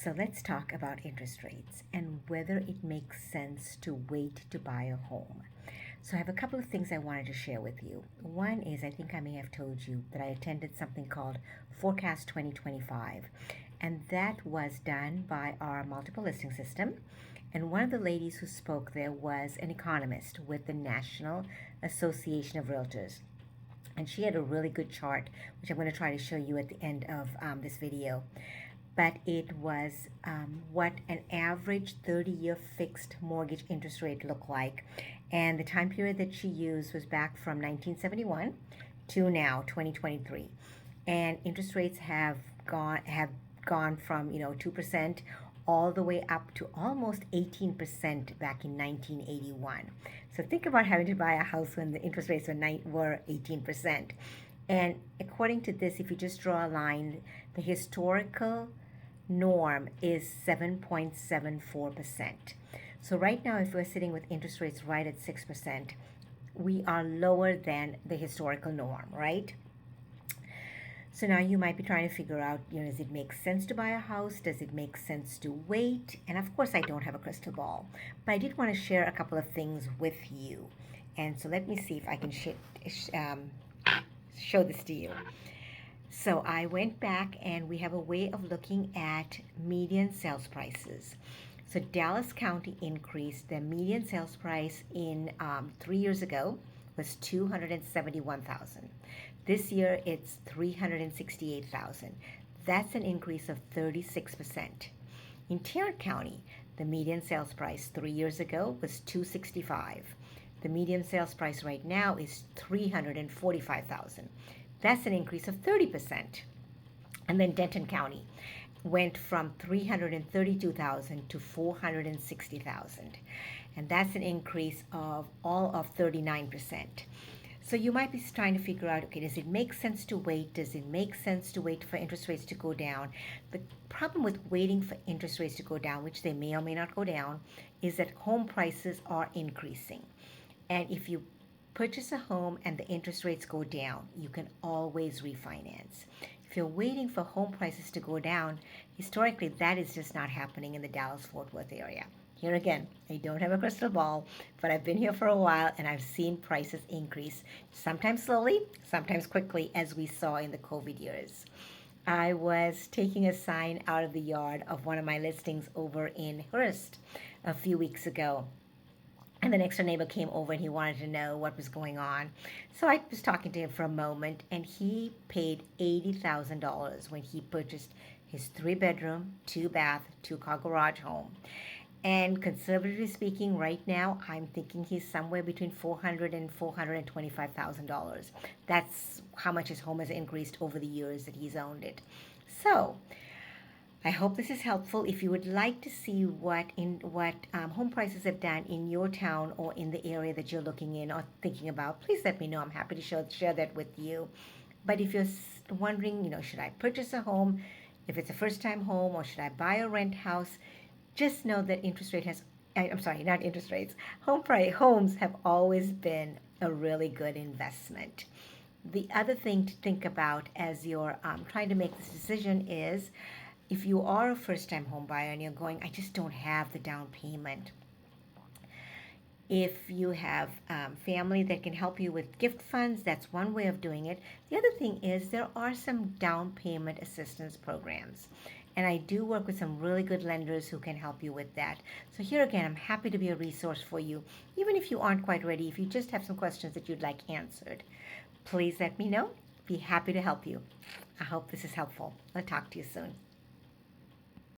So let's talk about interest rates and whether it makes sense to wait to buy a home. So I have a couple of things I wanted to share with you. One is I think I may have told you that I attended something called Forecast 2025, and that was done by our multiple listing system. And one of the ladies who spoke there was an economist with the National Association of Realtors. And she had a really good chart, which I'm going to try to show you at the end of this video. But it was what an average 30-year fixed mortgage interest rate looked like. And the time period that she used was back from 1971 to now, 2023. And interest rates have gone from 2% all the way up to almost 18% back in 1981. So think about having to buy a house when the interest rates were 18%. And according to this, if you just draw a line, the historical norm is 7.74%. So right now, if we're sitting with interest rates right at 6%, we are lower than the historical norm, right? So now you might be trying to figure out, does it make sense to buy a house? Does it make sense to wait? And of course, I don't have a crystal ball, but I did want to share a couple of things with you. And so let me see if I can show this to you. So I went back and we have a way of looking at median sales prices. So Dallas County increased the median sales price in 3 years ago was 271,000. This year it's 368,000. That's an increase of 36%. In Tarrant County, the median sales price 3 years ago was 265. The median sales price right now is 345,000. That's an increase of 30%. And then Denton County went from 332,000 to 460,000. And that's an increase of all of 39%. So you might be trying to figure out, okay, does it make sense to wait? Does it make sense to wait for interest rates to go down? The problem with waiting for interest rates to go down, which they may or may not go down, is that home prices are increasing. And if you purchase a home and the interest rates go down, you can always refinance. If you're waiting for home prices to go down, historically that is just not happening in the Dallas-Fort Worth area. Here again, I don't have a crystal ball, but I've been here for a while and I've seen prices increase, sometimes slowly, sometimes quickly, as we saw in the COVID years. I was taking a sign out of the yard of one of my listings over in Hearst a few weeks ago. And the next door neighbor came over and he wanted to know what was going on. So I was talking to him for a moment, and he paid $80,000 when he purchased his 3-bedroom, 2-bath, 2-car garage home. And conservatively speaking, right now, I'm thinking he's somewhere between $400,000 and $425,000. That's how much his home has increased over the years that he's owned it. So I hope this is helpful. If you would like to see what home prices have done in your town or in the area that you're looking in or thinking about, please let me know. I'm happy to share that with you. But if you're wondering, should I purchase a home, if it's a first-time home, or should I buy a rent house, just know that homes have always been a really good investment. The other thing to think about as you're trying to make this decision is, if you are a first-time home buyer and you're going, I just don't have the down payment. If you have family that can help you with gift funds, that's one way of doing it. The other thing is there are some down payment assistance programs. And I do work with some really good lenders who can help you with that. So here again, I'm happy to be a resource for you. Even if you aren't quite ready, if you just have some questions that you'd like answered, please let me know. Be happy to help you. I hope this is helpful. I'll talk to you soon.